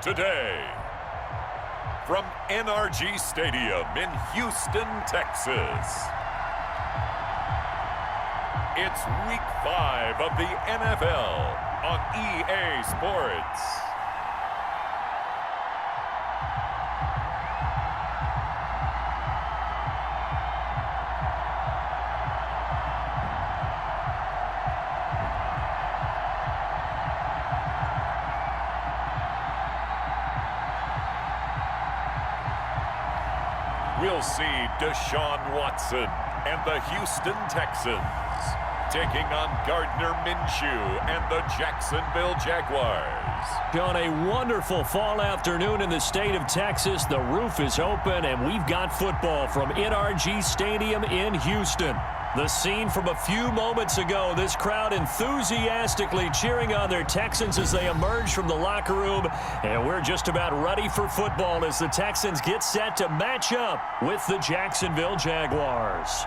today. From NRG Stadium in Houston, Texas. It's Week 5 of the NFL on EA Sports. We'll see Deshaun Watson and the Houston Texans taking on Gardner Minshew and the Jacksonville Jaguars. On a wonderful fall afternoon in the state of Texas, the roof is open and we've got football from NRG Stadium in Houston. The scene from a few moments ago, this crowd enthusiastically cheering on their Texans as they emerge from the locker room. And we're just about ready for football as the Texans get set to match up with the Jacksonville Jaguars.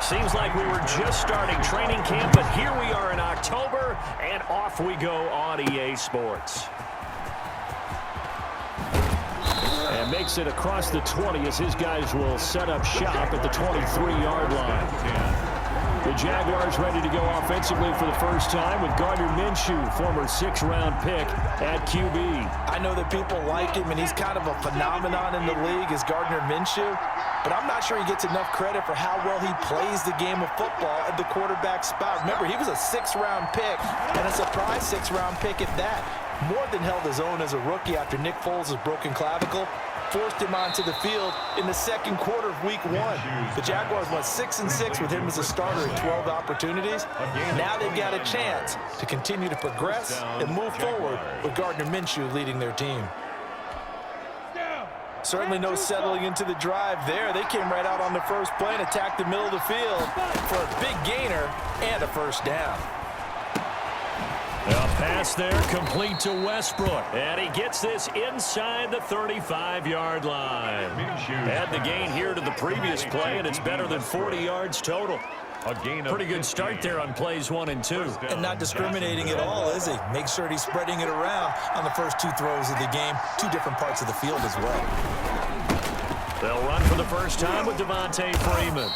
Seems like we were just starting training camp, but here we are in October, and off we go on EA Sports. And makes it across the 20 as his guys will set up shop at the 23-yard line. The Jaguars ready to go offensively for the first time with Gardner Minshew, former 6th-round pick at QB. I know that people like him, and he's kind of a phenomenon in the league as Gardner Minshew. But I'm not sure he gets enough credit for how well he plays the game of football at the quarterback spot. Remember, he was a 6th-round pick, and a surprise 6th-round pick at that. More than held his own as a rookie after Nick Foles' broken clavicle forced him onto the field in the second quarter of Week 1. The Jaguars went 6-6 with him as a starter in 12 opportunities. Now they've got a chance to continue to progress and move forward with Gardner Minshew leading their team. Certainly no settling into the drive there. They came right out on the first play and attacked the middle of the field for a big gainer and a first down. A pass there complete to Westbrook. And he gets this inside the 35-yard line. Add the gain here to the previous play, and it's better than 40 yards total. Pretty good start there on plays 1 and 2. And not discriminating at all, is he? Make sure he's spreading it around on the first 2 throws of the game. 2 different parts of the field as well. They'll run for the first time with Devontae Freeman.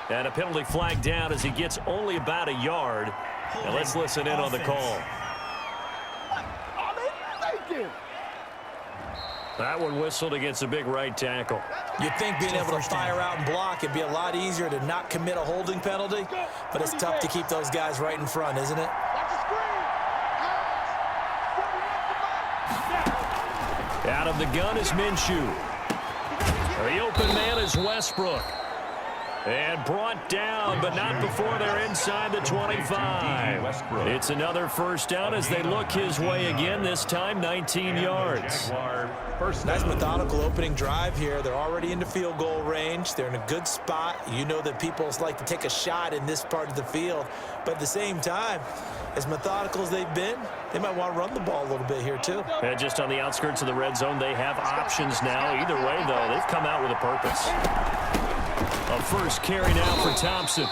And a penalty flag down as he gets only about a yard. Now let's listen in on the call. That one whistled against a big right tackle. You'd think being able to fire out and block it'd be a lot easier to not commit a holding penalty, but it's tough to keep those guys right in front, isn't it? Out of the gun is Minshew. The open man is Westbrook. And brought down, but not before they're inside the 25. It's another first down as they look his way again, this time 19 yards. Nice methodical opening drive here. They're already into field goal range. They're in a good spot. You know that people like to take a shot in this part of the field. But at the same time, as methodical as they've been, they might want to run the ball a little bit here too. And just on the outskirts of the red zone, they have options now. Either way, though, they've come out with a purpose. A first carry now for Thompson.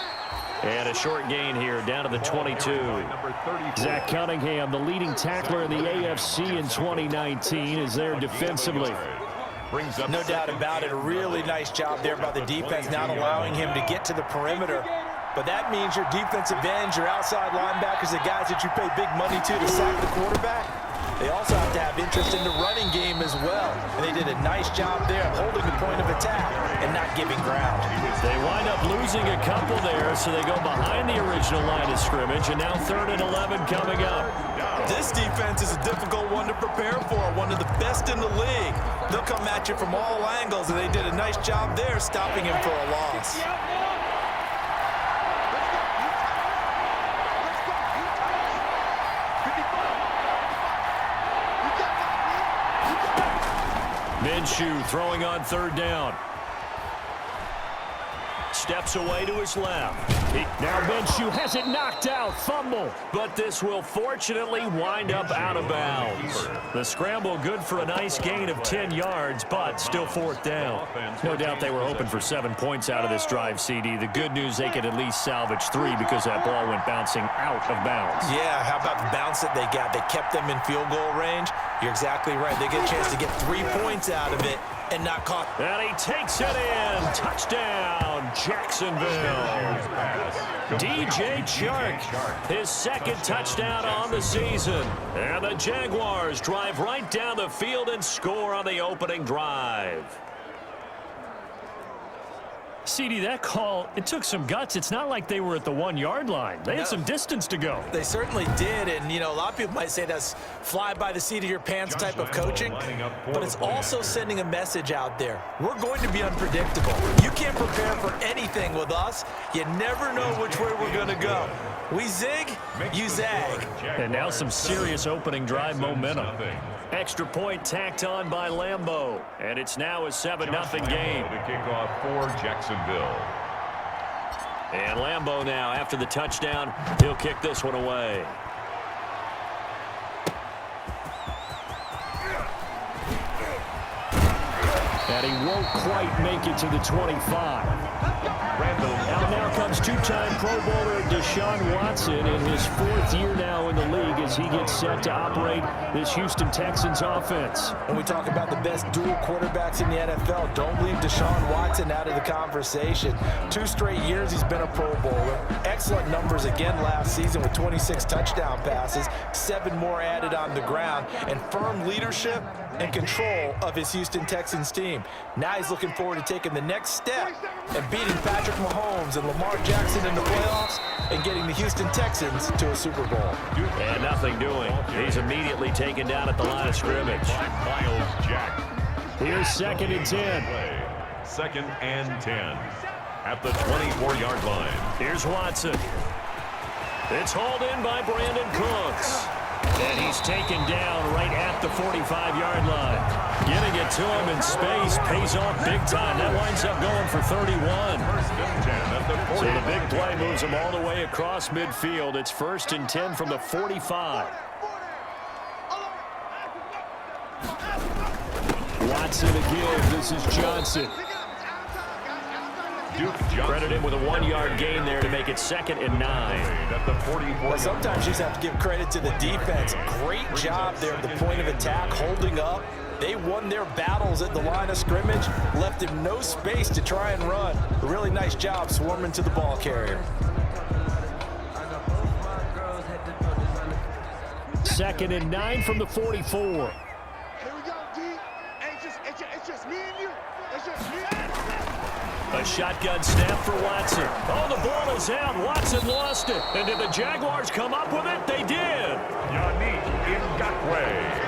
And a short gain here down to the 22. Zach Cunningham, the leading tackler in the AFC in 2019, is there defensively. No doubt about it. A really nice job there by the defense, not allowing him to get to the perimeter. But that means your defensive ends, your outside linebackers, the guys that you pay big money to sack the quarterback, they also have to have interest in the running game as well. And they did a nice job there of holding the point of attack and not giving ground. They wind up losing a couple there, so they go behind the original line of scrimmage, and now 3rd and 11 coming up. This defense is a difficult one to prepare for, one of the best in the league. They'll come at you from all angles, and they did a nice job there stopping him for a loss. Minshew throwing on 3rd down. steps away to his left. Now Minshew has it knocked out. Fumble. But this will fortunately wind up out of bounds. The scramble good for a nice gain of 10 yards, but still fourth down. No doubt they were hoping for 7 points out of this drive, CD. The good news, they could at least salvage 3 because that ball went bouncing out of bounds. Yeah, how about the bounce that they got? They kept them in field goal range. You're exactly right. They get a chance to get 3 points out of it and not caught. And he takes it in. Touchdown, Jacksonville. DJ Chark, his second touchdown on the season. And the Jaguars drive right down the field and score on the opening drive. CD, that call, it took some guts. It's not like they were at the 1-yard line. They had some distance to go. They certainly did, and, you know, a lot of people might say that's fly by the seat of your pants type of coaching, but it's also sending a message out there. We're going to be unpredictable. You can't prepare for anything with us. You never know which way we're going to go. We zig, you zag. And now some serious opening drive momentum. Extra point tacked on by Lambeau. And it's now a 7-0 game. The kickoff for Jacksonville. And Lambeau now, after the touchdown, he'll kick this one away. And he won't quite make it to the 25. Now comes two-time Pro Bowler Deshaun Watson in his 4th year now in the league as he gets set to operate this Houston Texans offense. When we talk about the best dual quarterbacks in the NFL, don't leave Deshaun Watson out of the conversation. 2 straight years he's been a Pro Bowler. Excellent numbers again last season with 26 touchdown passes, 7 more added on the ground, and firm leadership and control of his Houston Texans team. Now he's looking forward to taking the next step and beating Patrick Mahomes and Lamar Jackson in the playoffs and getting the Houston Texans to a Super Bowl. And nothing doing. He's immediately taken down at the line of scrimmage. Miles Jack. Here's 2nd and 10. 2nd and 10 at the 24-yard line. Here's Watson. It's hauled in by Brandon Cooks. And he's taken down right at the 45-yard line. Getting it to him in space pays off big time. That winds up going for 31. So the big play moves him all the way across midfield. It's 1st and 10 from the 45. Watson again. This is Johnson. Credit him with a 1-yard gain there to make it 2nd and 9. Well, sometimes you just have to give credit to the defense. Great job there at the point of attack, holding up. They won their battles at the line of scrimmage, left him no space to try and run. A really nice job swarming to the ball carrier. 2nd and 9 from the 44. Here we go, D. It's just me and you. It's just me and you. A shotgun snap for Watson. Oh, the ball is out. Watson lost it. And did the Jaguars come up with it? They did. Yannick Ngakoue.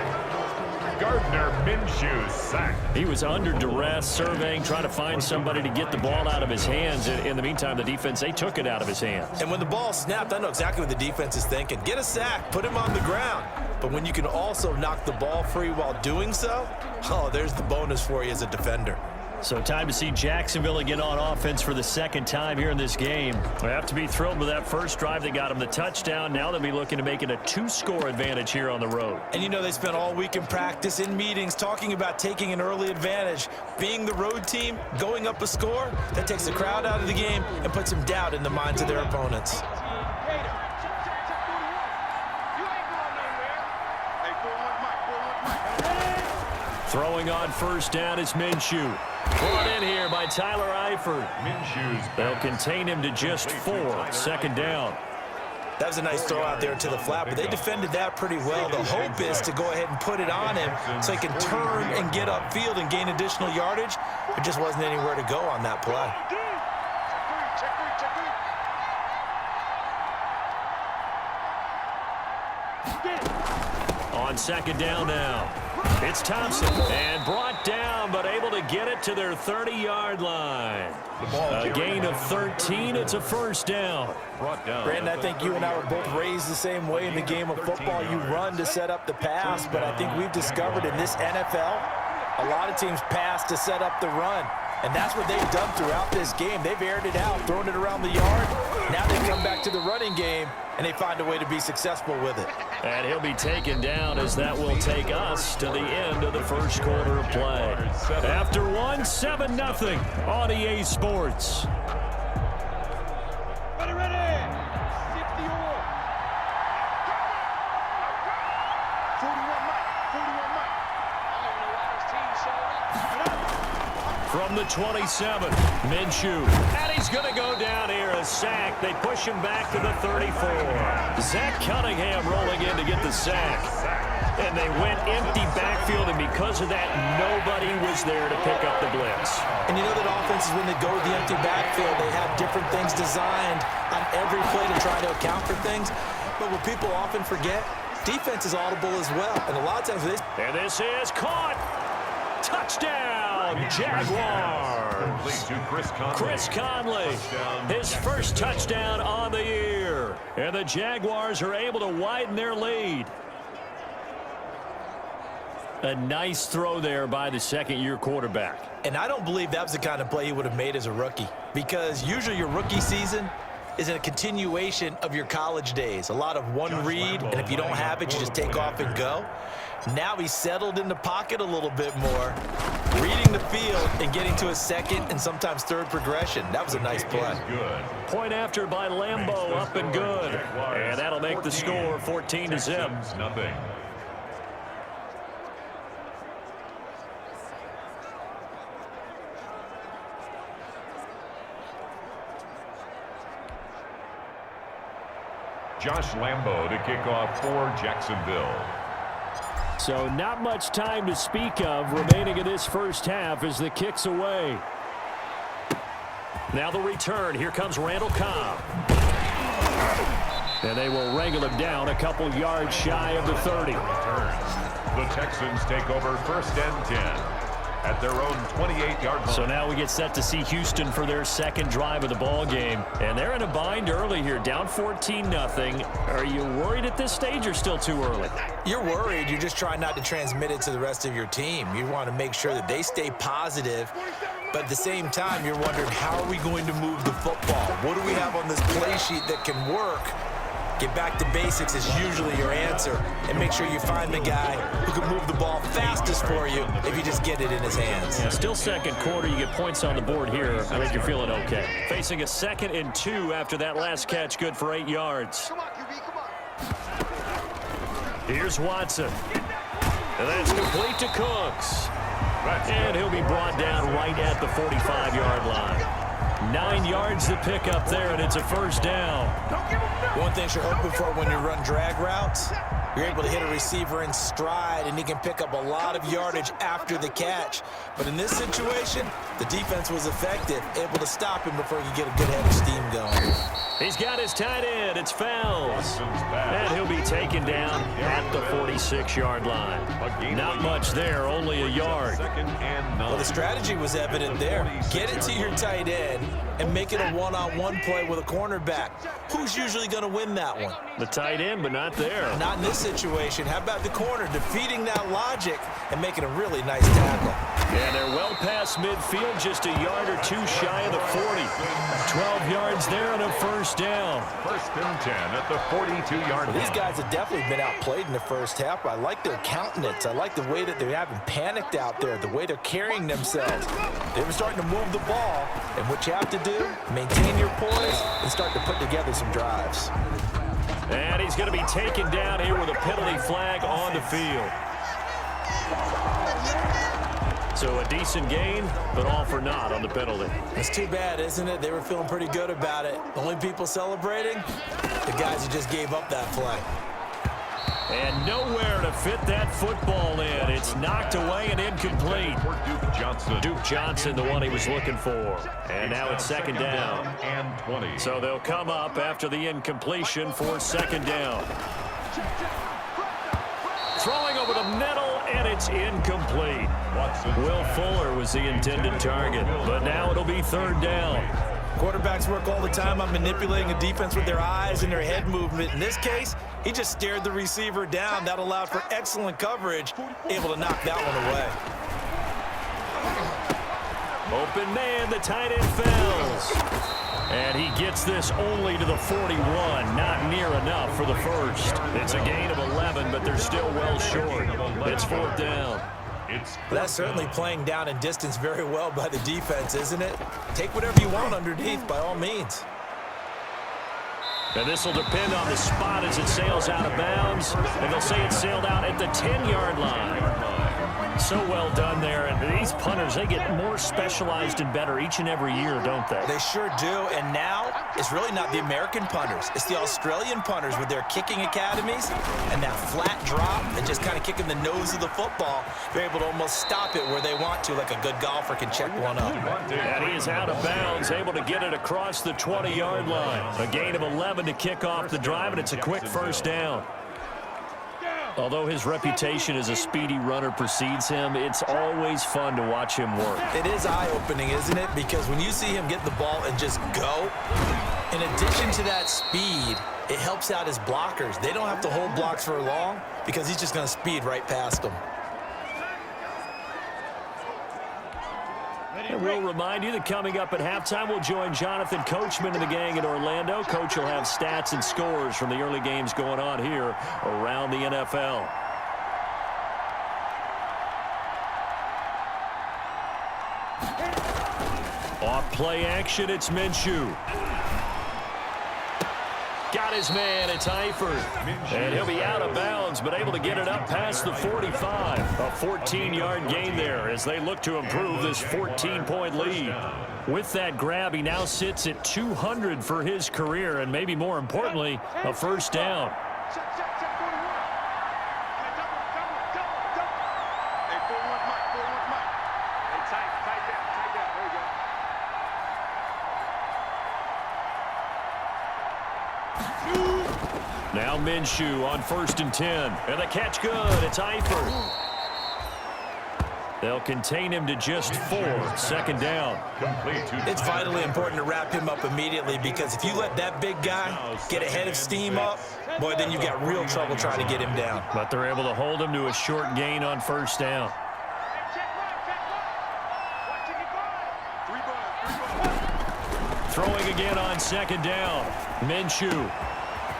Gardner Minshew sacked. He was under duress, surveying, trying to find somebody to get the ball out of his hands. In the meantime, the defense, they took it out of his hands. And when the ball snapped, I know exactly what the defense is thinking. Get a sack, put him on the ground. But when you can also knock the ball free while doing so, oh, there's the bonus for you as a defender. So time to see Jacksonville again on offense for the 2nd time here in this game. We have to be thrilled with that first drive that got them the touchdown. Now they'll be looking to make it a 2-score advantage here on the road. And you know they spent all week in practice, in meetings, talking about taking an early advantage. Being the road team, going up a score, that takes the crowd out of the game and puts some doubt in the minds of their opponents. Throwing on 1st down is Minshew. Brought in here by Tyler Eifert. They'll contain him to just 4. 2nd down. That was a nice throw out there to the flat, but they defended that pretty well. The hope is to go ahead and put it on him so he can turn and get upfield and gain additional yardage. There just wasn't anywhere to go on that play. On 2nd down now. It's Thompson, and brought down, but able to get it to their 30-yard line. A gain of 13. It's a 1st down. Brandon, I think you and I were both raised the same way in the game of football. You run to set up the pass, but I think we've discovered in this NFL, a lot of teams pass to set up the run. And that's what they've done throughout this game. They've aired it out, thrown it around the yard. Now they come back to the running game, and they find a way to be successful with it. And he'll be taken down as that will take us to the end of the first quarter of play. After one, 7-0 on EA Sports. Ready. 41 Mike. From the 27, Minshew. And he's going to go down here, a sack. They push him back to the 34. Zach Cunningham rolling in to get the sack. And they went empty backfield, and because of that, nobody was there to pick up the blitz. And you know that offenses, when they go with the empty backfield, they have different things designed on every play to try to account for things. But what people often forget, defense is audible as well. And a lot of times this. And this is caught. Touchdown, Jaguars. Chris Conley, his first touchdown on the year. And the Jaguars are able to widen their lead. A nice throw there by the second-year quarterback. And I don't believe that was the kind of play he would have made as a rookie, because usually your rookie season is a continuation of your college days. A lot of one read, and if you don't have it, you just take off and go. Now he's settled in the pocket a little bit more, reading the field and getting to a second and sometimes third progression. That was a nice play. Point after by Lambeau, up and good. And that'll make the score 14-0. Josh Lambeau to kick off for Jacksonville. So not much time to speak of remaining in this first half as the kick's away. Now the return. Here comes Randall Cobb. And they will wrangle him down a couple yards shy of the 30. The Texans take over 1st and 10 at their own 28-yard line. So now we get set to see Houston for their second drive of the ball game. And they're in a bind early here, down 14-0. Are you worried at this stage or still too early? You're worried. You're just trying not to transmit it to the rest of your team. You want to make sure that they stay positive. But at the same time, you're wondering, how are we going to move the football? What do we have on this play sheet that can work? Get back to basics is usually your answer, and make sure you find the guy who can move the ball fastest for you if you just get it in his hands. Yeah, still second quarter. You get points on the board here. I think you're feeling okay. Facing a 2nd and 2 after that last catch, good for 8 yards. Come on, QB, come on. Here's Watson. And that's complete to Cooks. And he'll be brought down right at the 45-yard line. 9 yards to pick up there, and it's a first down. One thing you're hoping for when you run drag routes, you're able to hit a receiver in stride, and he can pick up a lot of yardage after the catch. But in this situation, the defense was effective, able to stop him before he could get a good head of steam going. He's got his tight end. It's Fells. And he'll be taken down at the 46-yard line. Not much there, only a yard. Well, the strategy was evident there. Get it to your tight end and make it a one-on-one play with a cornerback. Who's usually going to win that one? The tight end, but not there. Not in this situation. How about the corner defeating that logic and making a really nice tackle? And they're well past midfield, just a yard or two shy of the 40. 12 yards there and a first down. 1st and 10 at the 42-yard line. These guys have definitely been outplayed in the first half. I like their countenance. I like the way that they haven't panicked out there, the way they're carrying themselves. They were starting to move the ball, and what you have to do, maintain your poise and start to put together some drives. And he's going to be taken down here with a penalty flag on the field. So a decent gain, but all for naught on the penalty. It's too bad, isn't it? They were feeling pretty good about it. The only people celebrating, the guys who just gave up that play. And nowhere to fit that football in. It's knocked away and incomplete. Duke Johnson, the one he was looking for. And now it's 2nd down. And 20. So they'll come up after the incompletion for 2nd down. Throwing over the middle, and it's incomplete. Will Fuller was the intended target, but now it'll be 3rd down. Quarterbacks work all the time on manipulating a defense with their eyes and their head movement. In this case, he just stared the receiver down. That allowed for excellent coverage, able to knock that one away. Open man, the tight end falls. And he gets this only to the 41. Not near enough for the first. It's a gain of 11, but they're still well short. It's 4th down. That's certainly playing down and distance very well by the defense, isn't it? Take whatever you want underneath, by all means. And this will depend on the spot as it sails out of bounds. And they'll say it sailed out at the 10-yard line. So well done there. And these punters, they get more specialized and better each and every year, don't they? They sure do. And now it's really not the American punters. It's the Australian punters with their kicking academies and that flat drop and just kind of kicking the nose of the football. They're able to almost stop it where they want to, like a good golfer can check one up. And he is out of bounds, able to get it across the 20-yard line. A gain of 11 to kick off the drive, and it's a quick first down. Although his reputation as a speedy runner precedes him, it's always fun to watch him work. It is eye-opening, isn't it? Because when you see him get the ball and just go, in addition to that speed, it helps out his blockers. They don't have to hold blocks for long because he's just going to speed right past them. And we'll remind you that coming up at halftime, we'll join Jonathan Coachman and the gang in Orlando. Coach will have stats and scores from the early games going on here around the NFL. Off play action, it's Minshew. Got his man, it's Eifert. And he'll be out of bounds, but able to get it up past the 45. A 14-yard gain there as they look to improve this 14-point lead. With that grab, he now sits at 200 for his career, and maybe more importantly, a first down. Now Minshew on 1st and 10. And the catch good. It's Eifert. They'll contain him to just 4. 2nd down. It's vitally important to wrap him up immediately because if you let that big guy get a head of steam up, boy, then you've got real trouble trying to get him down. But they're able to hold him to a short gain on 1st down. Throwing again on 2nd down. Minshew.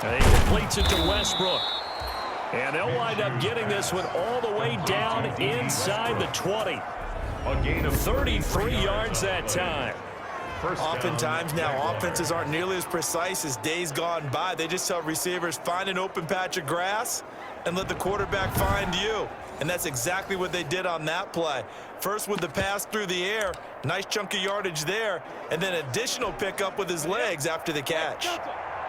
And he completes it to Westbrook. And they'll wind up getting this one all the way down inside the 20. A gain of 33 yards that time. Oftentimes now, offenses aren't nearly as precise as days gone by. They just tell receivers, find an open patch of grass and let the quarterback find you. And that's exactly what they did on that play. First with the pass through the air, nice chunk of yardage there, and then additional pickup with his legs after the catch.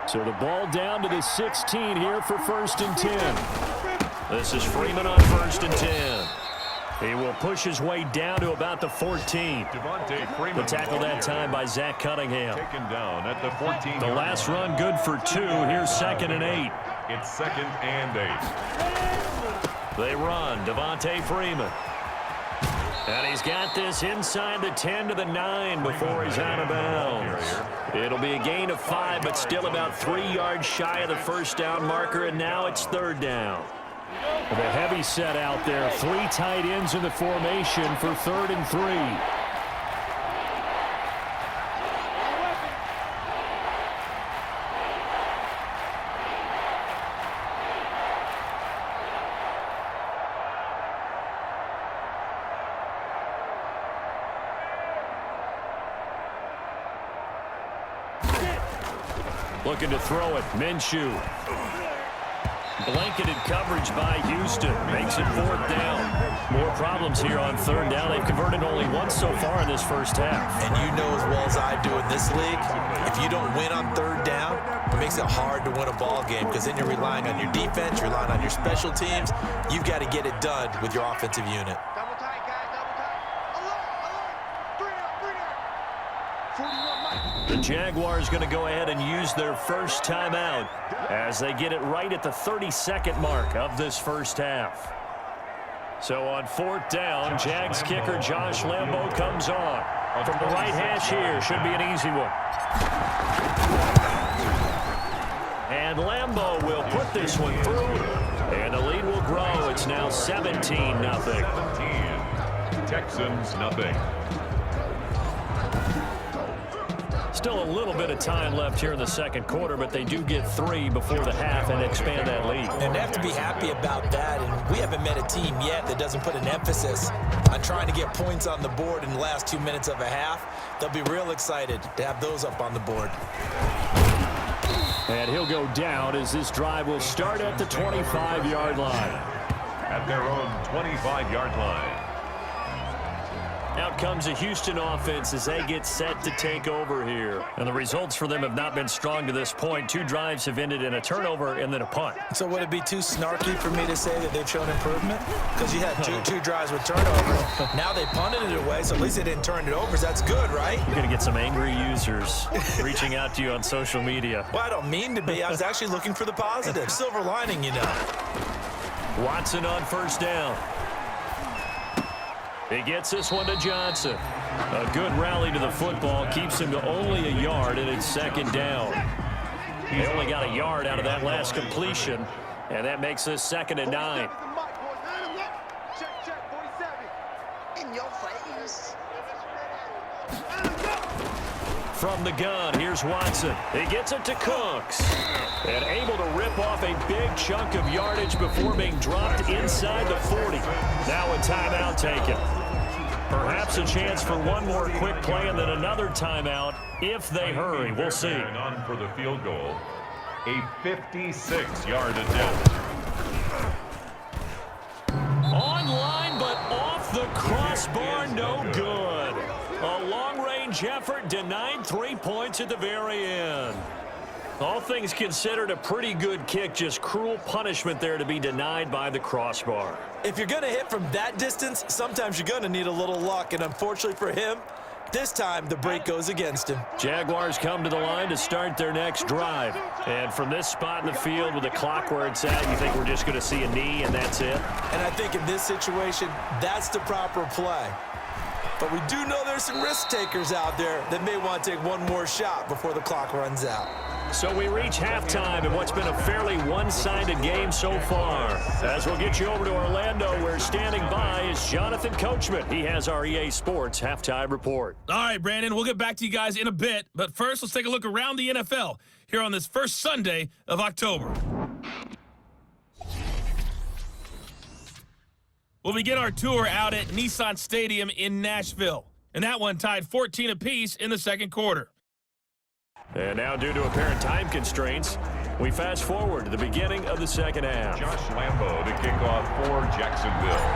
So the ball down to the 16 here for 1st and 10. This is Freeman on 1st and 10. He will push his way down to about the 14. The tackle that time by Zach Cunningham. Taken down at the 14. The last run good for 2. Here's 2nd and 8. It's 2nd and 8. They run. Devontae Freeman. And he's got this inside the 10 to the 9 before he's out of bounds. It'll be a gain of 5, but still about 3 yards shy of the first down marker, and now it's 3rd down. The heavy set out there. 3 tight ends in the formation for 3rd and 3. Looking to throw it. Minshew. Blanketed coverage by Houston. Makes it 4th down. More problems here on 3rd down. They've converted only once so far in this first half. And you know as well as I do in this league, if you don't win on 3rd down, it makes it hard to win a ball game because then you're relying on your defense, you're relying on your special teams. You've got to get it done with your offensive unit. Double tight, guys, double tight. Alert, alert. 3 out, 41 Mike. The Jaguars going to go ahead and use their first timeout as they get it right at the 32nd mark of this first half. So on 4th down, Jags kicker Josh Lambo comes on. From the right hash here, should be an easy one. And Lambo will put this one through, and the lead will grow. It's now 17-0. 17. Texans nothing. Still a little bit of time left here in the second quarter, but they do get 3 before the half and expand that lead. And they have to be happy about that, and we haven't met a team yet that doesn't put an emphasis on trying to get points on the board in the last 2 minutes of a half. They'll be real excited to have those up on the board. And he'll go down as this drive will start at the 25-yard line. At their own 25-yard line. Out comes the Houston offense as they get set to take over here. And the results for them have not been strong to this point. 2 drives have ended in a turnover and then a punt. So would it be too snarky for me to say that they've shown improvement? Because you had two drives with turnover. Now they punted it away, so at least they didn't turn it over. So that's good, right? You're going to get some angry users reaching out to you on social media. Well, I don't mean to be. I was actually looking for the positive. Silver lining, you know. Watson on first down. He gets this one to Johnson. A good rally to the football keeps him to only a yard, and it's second down. They only got a yard out of that last completion, and that makes this 2nd and 9. In your face. From the gun, here's Watson. He gets it to Cooks. And able to rip off a big chunk of yardage before being dropped inside the 40. Now a timeout taken. Perhaps a chance for one more quick play and then another timeout if they hurry. We'll see. And on for the field goal. A 56-yard attempt. Online, but off the crossbar, no good. A long-range effort denied 3 points at the very end. All things considered, a pretty good kick, just cruel punishment there to be denied by the crossbar. If you're going to hit from that distance, sometimes you're going to need a little luck, and unfortunately for him, this time the break goes against him. Jaguars come to the line to start their next drive. And from this spot in the field with the clock where it's at, you think we're just going to see a knee and that's it? And I think in this situation, that's the proper play. But we do know there's some risk takers out there that may want to take one more shot before the clock runs out. So we reach halftime in what's been a fairly one-sided game so far. As we'll get you over to Orlando, where standing by is Jonathan Coachman. He has our EA Sports halftime report. All right, Brandon, we'll get back to you guys in a bit. But first, let's take a look around the NFL here on this first Sunday of October. We'll begin our tour out at Nissan Stadium in Nashville. And that one tied 14 apiece in the second quarter. And now, due to apparent time constraints, we fast forward to the beginning of the second half. Josh Lambo to kick off for Jacksonville.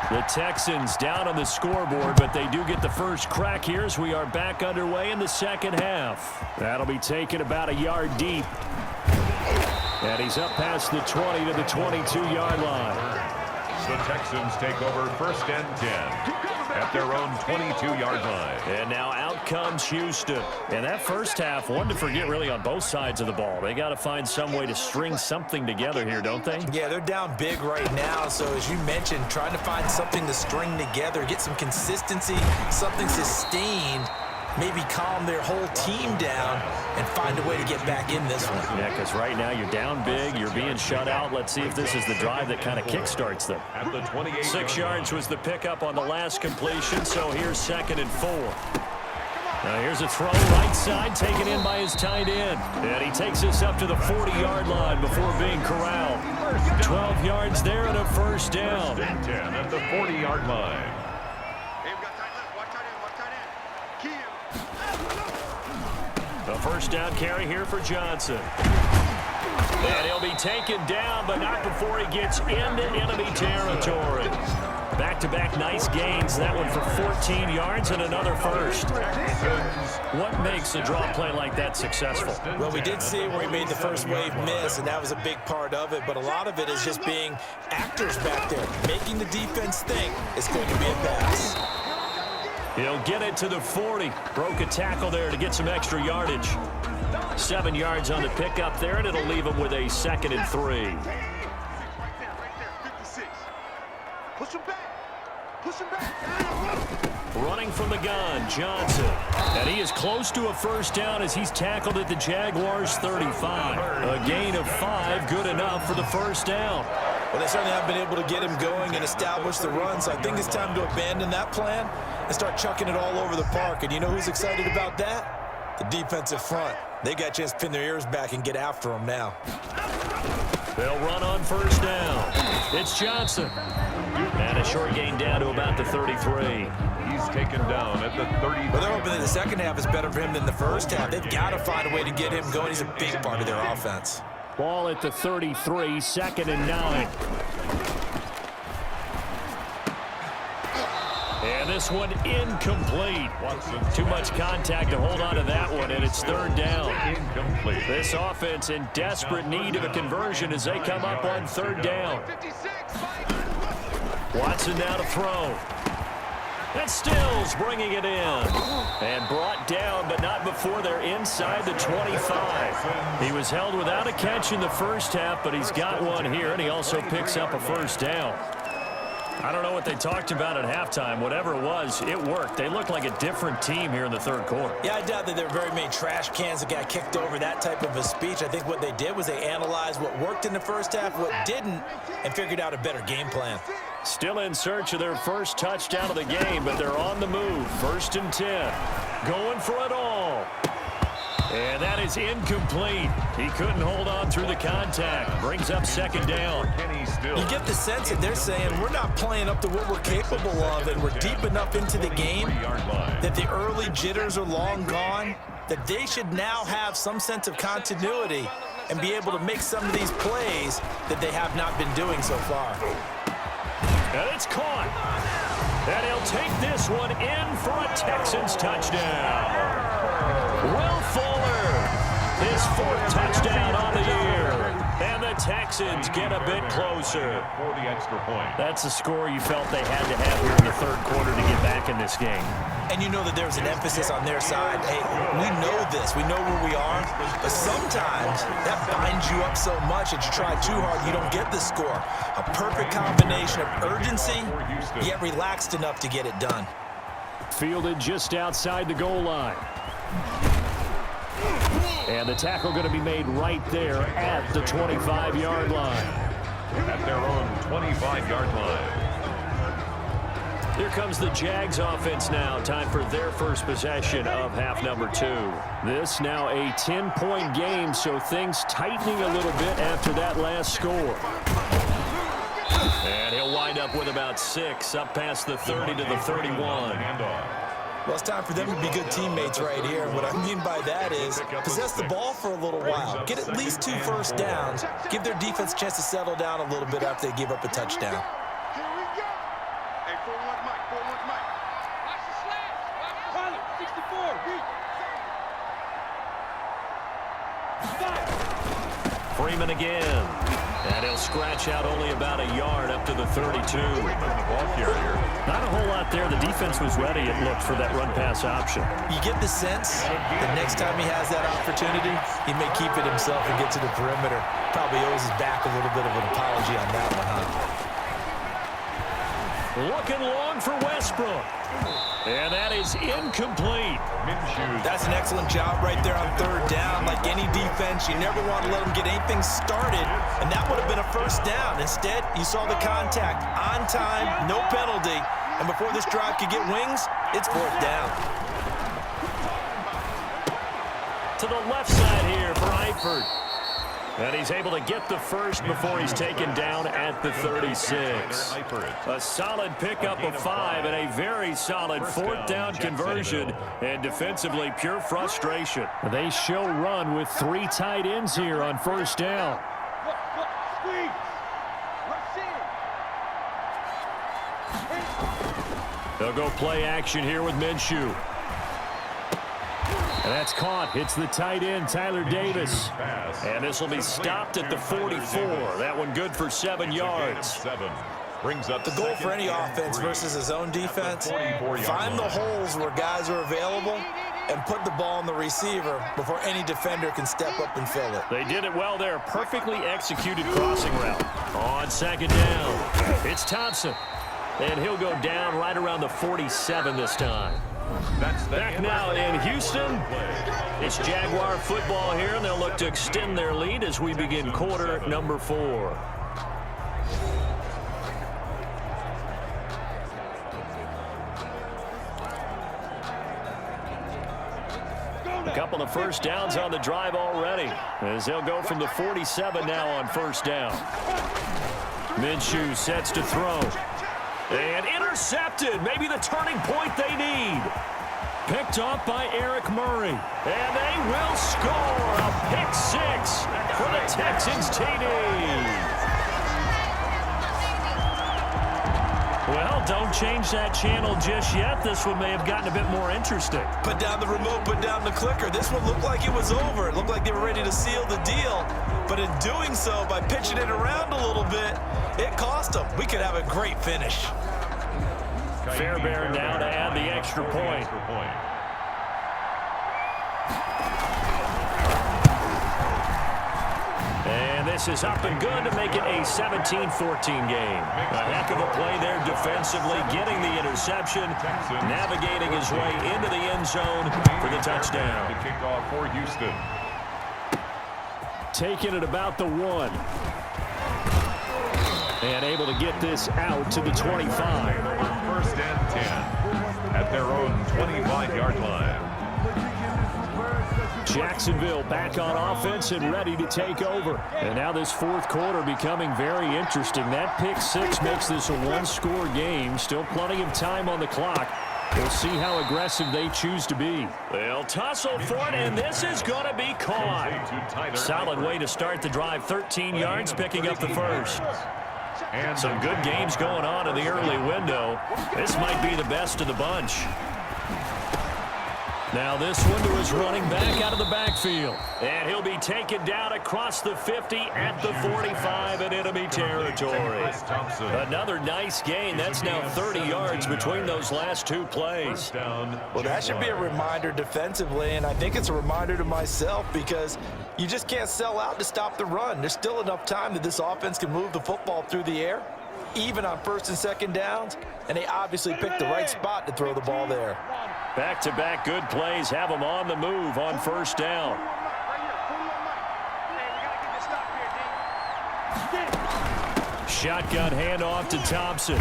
The Texans down on the scoreboard, but they do get the first crack here as we are back underway in the second half. That'll be taken about a yard deep. And he's up past the 20 to the 22-yard line. The Texans take over 1st and 10 at their own 22-yard line. And now out comes Houston. And that first half, one to forget really on both sides of the ball. They got to find some way to string something together here, don't they? Yeah, they're down big right now. So as you mentioned, trying to find something to string together, get some consistency, something sustained, maybe calm their whole team down and find a way to get back in this one. Yeah, because right now you're down big, you're being shut out. Let's see if this is the drive that kind of kickstarts them. At the 28 6 yards was the pickup on the last completion, so here's 2nd and 4. Now here's a throw right side taken in by his tight end. And he takes this up to the 40-yard line before being corralled. 12 yards there and a first down. 10 at the 40-yard line. A first down carry here for Johnson. And he'll be taken down, but not before he gets into enemy territory. Back-to-back nice gains. That one for 14 yards and another first. What makes a draw play like that successful? Well, we did see where he made the first wave miss, and that was a big part of it. But a lot of it is just being actors back there, making the defense think it's going to be a pass. He'll get it to the 40. Broke a tackle there to get some extra yardage. 7 yards on the pickup there, and it'll leave him with a 2nd and 3. Right there, 56. Push him back. Push him back. Running from the gun, Johnson. And he is close to a first down as he's tackled at the Jaguars' 35. A gain of 5, good enough for the first down. Well, they certainly haven't been able to get him going and establish the run, so I think it's time to abandon that plan and start chucking it all over the park. And you know who's excited about that? The defensive front. They got a chance to pin their ears back and get after them now. They'll run on first down. It's Johnson. And a short gain down to about the 33. He's taken down at the 30. Well, they're hoping that the second half is better for him than the first half. They've got to find a way to get him going. He's a big part of their offense. Ball at the 33, 2nd and 9. And this one incomplete. Too much contact to hold on to that one, and it's 3rd down. Incomplete. This offense in desperate need of a conversion as they come up on 3rd down. Watson now to throw. And Stills bringing it in. And brought down, but not before they're inside the 25. He was held without a catch in the first half, but he's got one here, and he also picks up a first down. I don't know what they talked about at halftime. Whatever it was, it worked. They looked like a different team here in the 3rd quarter. Yeah, I doubt that there were very many trash cans that got kicked over, that type of a speech. I think what they did was they analyzed what worked in the first half, what didn't, and figured out a better game plan. Still in search of their first touchdown of the game, but they're on the move. 1st and 10. Going for it all. And that is incomplete. He couldn't hold on through the contact. Brings up 2nd down. You get the sense that they're saying we're not playing up to what we're capable of, and we're deep enough into the game that the early jitters are long gone, that they should now have some sense of continuity and be able to make some of these plays that they have not been doing so far. And it's caught. And he'll take this one in for a Texans touchdown. Will Fuller, his 4th touchdown on the year. And the Texans get a bit closer. For the extra point. That's a score you felt they had to have here in the 3rd quarter to get back in this game. And you know that there's an emphasis on their side. Hey, we know this. We know where we are. But sometimes that binds you up so much that you try too hard, you don't get the score. A perfect combination of urgency, yet relaxed enough to get it done. Fielded just outside the goal line. And the tackle going to be made right there at the 25-yard line. At their own 25-yard line. Here comes the Jags offense now. Time for their first possession of half number 2. This now a 10-point game, so things tightening a little bit after that last score. And he'll wind up with about 6 up past the 30 to the 31. Well, it's time for them to be good teammates right here. And what I mean by that is possess the ball for a little while. Get at least 2 first downs. Give their defense a chance to settle down a little bit after they give up a touchdown. Here we go. Hey, 4-1 Mike, 4-1 Mike. Watch the slash. Pilot, 64, read. Freeman again. And he'll scratch out only about a yard up to the 32. Not a whole lot there. The defense was ready, it looked, for that run-pass option. You get the sense that next time he has that opportunity, he may keep it himself and get to the perimeter. Probably owes his back a little bit of an apology on that one, huh? Looking long for Westbrook. And that is incomplete. That's an excellent job right there on 3rd down. Like any defense, you never want to let them get anything started, and that would have been a first down. Instead, you saw the contact on time, no penalty, and before this drive could get wings, it's 4th down. To the left side here for Eifert. And he's able to get the first before he's taken down at the 36. A solid pickup of 5 and a very solid 4th down conversion. And defensively, pure frustration. They show run with 3 tight ends here on 1st down. Squeeze. Rush in. They'll go play action here with Minshew. And that's caught. Hits the tight end, Tyler Davis. And this will be stopped at the 44. That one good for 7 yards. The goal for any offense versus his own defense, find the holes where guys are available and put the ball on the receiver before any defender can step up and fill it. They did it well there. Perfectly executed crossing route. On 2nd down, it's Thompson. And he'll go down right around the 47 this time. Back now in Houston, it's Jaguar football here, and they'll look to extend their lead as we begin quarter number 4. A couple of first downs on the drive already, as they'll go from the 47 now on first down. Minshew sets to throw. And intercepted. Maybe the turning point they need. Picked off by Eric Murray. And they will score a pick six for the Texans TD. Well, don't change that channel just yet. This one may have gotten a bit more interesting. Put down the remote, put down the clicker. This one looked like it was over. It looked like they were ready to seal the deal. But in doing so, by pitching it around a little bit, it cost them. We could have a great finish. Fairbairn now to add the extra point. And this is up and good to make it a 17-14 game. A heck of a play there defensively, getting the interception, navigating his way into the end zone for the touchdown. The kickoff for Houston. Taking it about the 1. And able to get this out to the 25. First and 10 at their own 25-yard line. Jacksonville back on offense and ready to take over. And now this fourth quarter becoming very interesting. That pick six makes this a one-score game. Still plenty of time on the clock. We'll see how aggressive they choose to be. They'll tussle for it, and this is going to be caught. Solid way to start the drive. 13 yards, picking up the first. Some good games going on in the early window. This might be the best of the bunch. Now this one to his running back out of the backfield. And he'll be taken down across the 50 at the 45 in enemy territory. Another nice gain. That's now 30 yards between those last two plays. Well, that should be a reminder defensively, and I think it's a reminder to myself because you just can't sell out to stop the run. There's still enough time that this offense can move the football through the air, even on first and second downs, and they obviously picked the right spot to throw the ball there. Back-to-back good plays have them on the move on first down. Shotgun handoff to Thompson.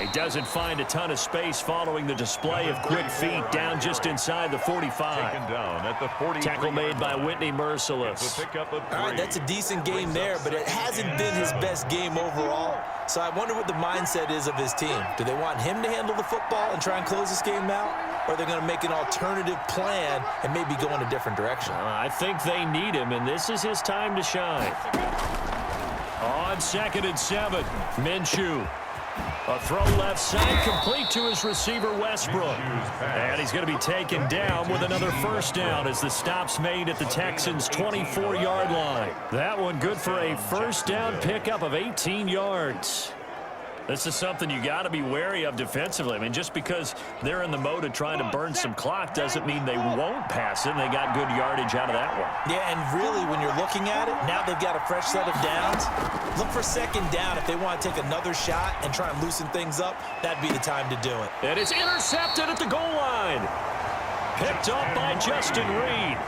He doesn't find a ton of space following the display of quick feet down just inside the 45. Down at the 40. Tackle made by Whitney Merciless. All right, that's a decent game there, but it hasn't been his best game overall. So I wonder what the mindset is of his team. Do they want him to handle the football and try and close this game out? Or are they going to make an alternative plan and maybe go in a different direction? I think they need him, and this is his time to shine. On 2nd and 7, Minshew. A throw left side, complete to his receiver, Westbrook. And he's going to be taken down with another first down as the stop's made at the Texans' 24-yard line. That one good for a first down pickup of 18 yards. This is something you got to be wary of defensively. I mean, just because they're in the mode of trying to burn some clock doesn't mean they won't pass it, and they got good yardage out of that one. Yeah, and really, when you're looking at it, now they've got a fresh set of downs. Look for second down. If they want to take another shot and try and loosen things up, that'd be the time to do it. And it's intercepted at the goal line. Picked up by Justin Reed.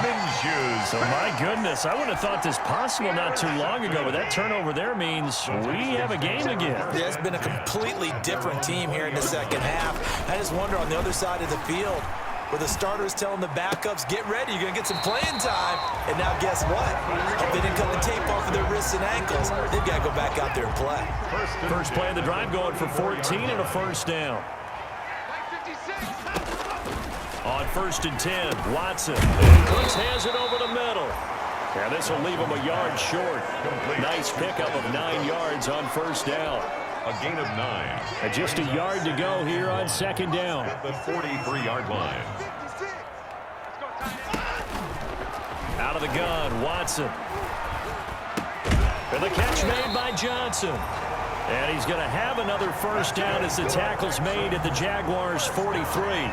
Minshew. So, my goodness, I would have thought this possible not too long ago, but that turnover there means we have a game again. Yeah, it's been a completely different team here in the second half. I just wonder on the other side of the field, where the starters telling the backups, get ready, you're going to get some playing time. And now guess what? If they didn't cut the tape off of their wrists and ankles, they've got to go back out there and play. First play of the drive going for 14 and a first down. On 1st and 10, Watson. And Cooks has it over the middle. Yeah, this will leave him a yard short. Nice pickup of 9 yards on first down. A gain of 9. And just a yard to go here on second down. At the 43-yard line. Out of the gun, Watson. And the catch made by Johnson. And he's going to have another first down as the tackle's made at the Jaguars' 43.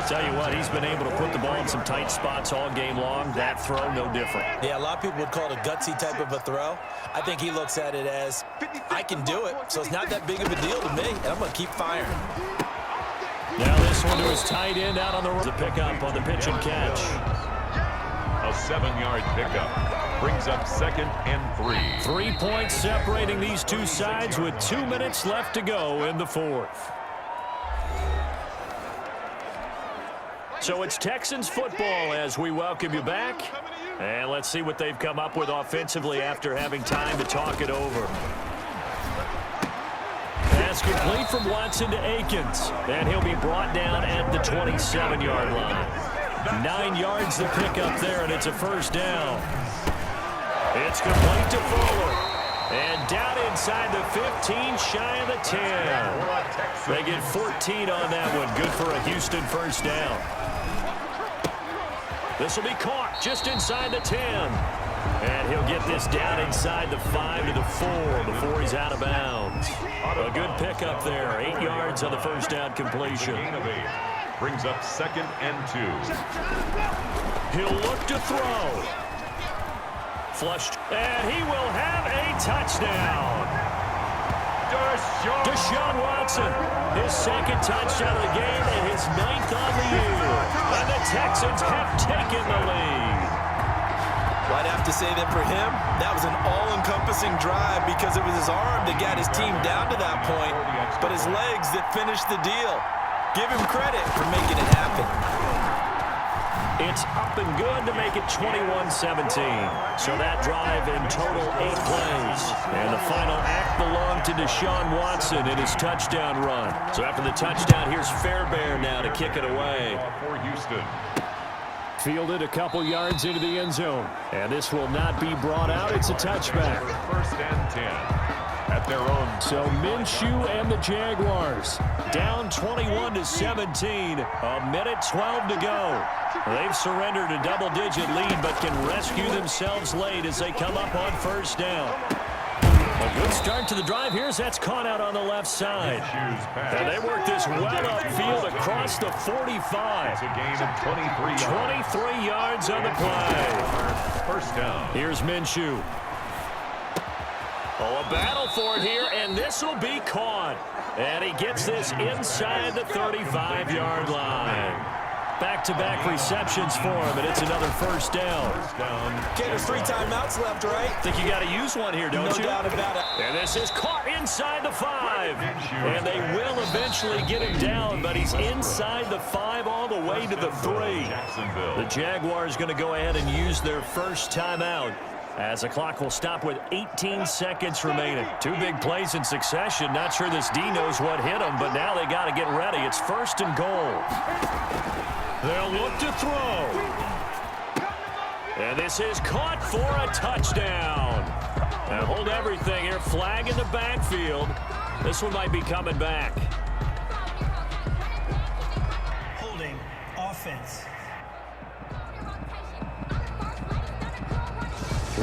Tell you what, he's been able to put the ball in some tight spots all game long. That throw, no different. Yeah, a lot of people would call it a gutsy type of a throw. I think he looks at it as, I can do it, so it's not that big of a deal to me, and I'm going to keep firing. Now this one to his tight end out on the pickup on the pitch and catch. A 7-yard pickup brings up 2nd and 3. 3 points separating these two sides with 2 minutes left to go in the fourth. So it's Texans football as we welcome you back. And let's see what they've come up with offensively after having time to talk it over. Pass complete from Watson to Akins. And he'll be brought down at the 27-yard line. 9 yards to pick up there, and it's a first down. It's complete to Fuller. And down inside the 15, shy of the 10. They get 14 on that one. Good for a Houston first down. This will be caught just inside the 10. And he'll get this down inside the 5 to the 4 before he's out of bounds. A good pickup there. 8 yards on the first down completion. Brings up 2nd and 2. He'll look to throw. Flushed. And he will have a touchdown. Deshaun Watson, his 2nd touchdown of the game and his 9th on the year. And the Texans have taken the lead. Well, I'd have to say that for him, that was an all-encompassing drive because it was his arm that got his team down to that point, but his legs that finished the deal. Give him credit for making it happen. It's up and good to make it 21-17. So that drive in total 8 plays. And the final act belonged to Deshaun Watson in his touchdown run. So after the touchdown, here's Fairbairn now to kick it away. For Houston. Fielded a couple yards into the end zone. And this will not be brought out. It's a touchback. 1st and 10 at their own. So Minshew and the Jaguars down 21-17. A minute 12 to go. They've surrendered a double-digit lead, but can rescue themselves late as they come up on first down. A good start to the drive. Here's that's caught out on the left side. And they work this well upfield across the 45. It's a gain of 23 yards. 23 yards on the play. First down. Here's Minshew. Oh, a battle for it here, and this will be caught. And he gets this inside the 35-yard line. Back-to-back receptions for him, and it's another first down. Okay, there's 3 timeouts left, right? Think you got to use one here, don't you? No doubt about it. And this is caught inside the 5. And they will eventually get him down, but he's inside the 5 all the way to the 3. The Jaguars going to go ahead and use their first timeout as the clock will stop with 18 seconds remaining. 2 big plays in succession. Not sure this D knows what hit him, but now they got to get ready. It's 1st and goal. They'll look to throw. And this is caught for a touchdown. Now hold everything here. Flag in the backfield. This one might be coming back. Holding offense.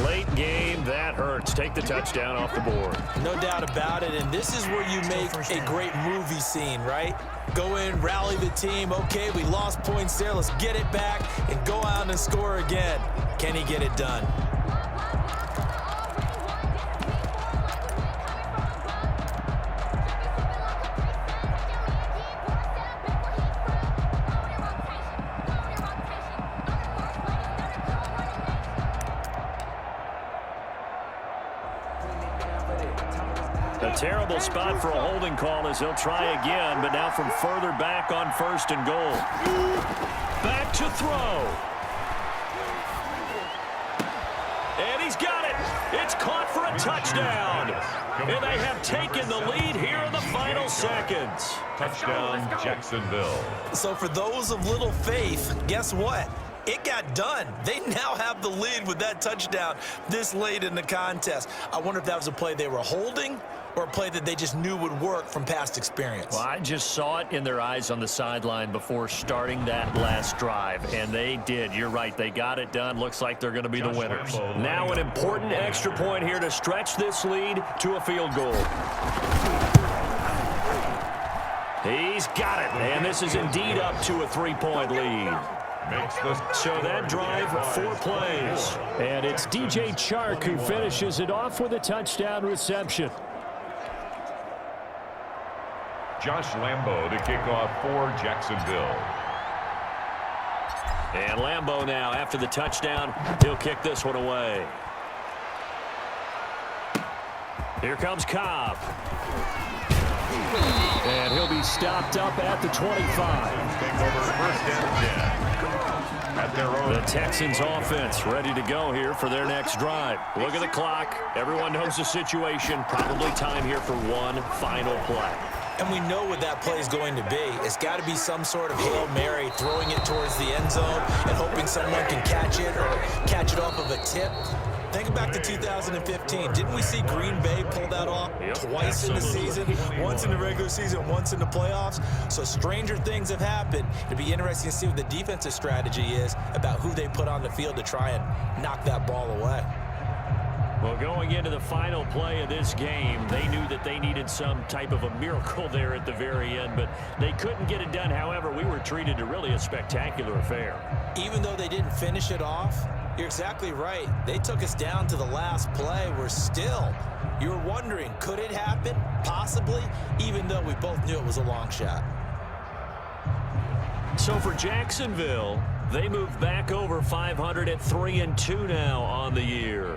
Late game, that hurts. Take the touchdown off the board. No doubt about it, and this is where you make a great movie scene, right? Go in, rally the team. Okay, we lost points there. Let's get it back and go out and score again. Can he get it done? A terrible spot for a holding call as he'll try again, but now from further back on 1st and goal. Back to throw. And he's got it. It's caught for a touchdown. And they have taken the lead here in the final seconds. Touchdown, Jacksonville. So for those of little faith, guess what? It got done. They now have the lead with that touchdown this late in the contest. I wonder if that was a play they were holding or a play that they just knew would work from past experience. Well, I just saw it in their eyes on the sideline before starting that last drive, and they did. You're right. They got it done. Looks like they're going to be the winners. Now an important extra point here to stretch this lead to a field goal. He's got it, and this is indeed up to a 3-point lead. So that drive, 4 plays. And it's DJ Chark who finishes it off with a touchdown reception. Josh Lambo to kick off for Jacksonville. And Lambo now, after the touchdown, he'll kick this one away. Here comes Cobb. And he'll be stopped up at the 25. Take over first and 10. At their own. The Texans offense ready to go here for their next drive. Look at the clock. Everyone knows the situation. Probably time here for one final play. And we know what that play is going to be. It's got to be some sort of Hail Mary, throwing it towards the end zone and hoping someone can catch it or catch it off of a tip. Think back to 2015. Didn't we see Green Bay pull that off twice in the season? Once in the regular season, once in the playoffs. So stranger things have happened. It'd be interesting to see what the defensive strategy is about who they put on the field to try and knock that ball away. Well, going into the final play of this game, they knew that they needed some type of a miracle there at the very end, but they couldn't get it done. However, we were treated to really a spectacular affair. Even though they didn't finish it off, you're exactly right. They took us down to the last play. You were wondering, could it happen? Possibly, even though we both knew it was a long shot. So for Jacksonville, they move back over 500 at 3-2 now on the year.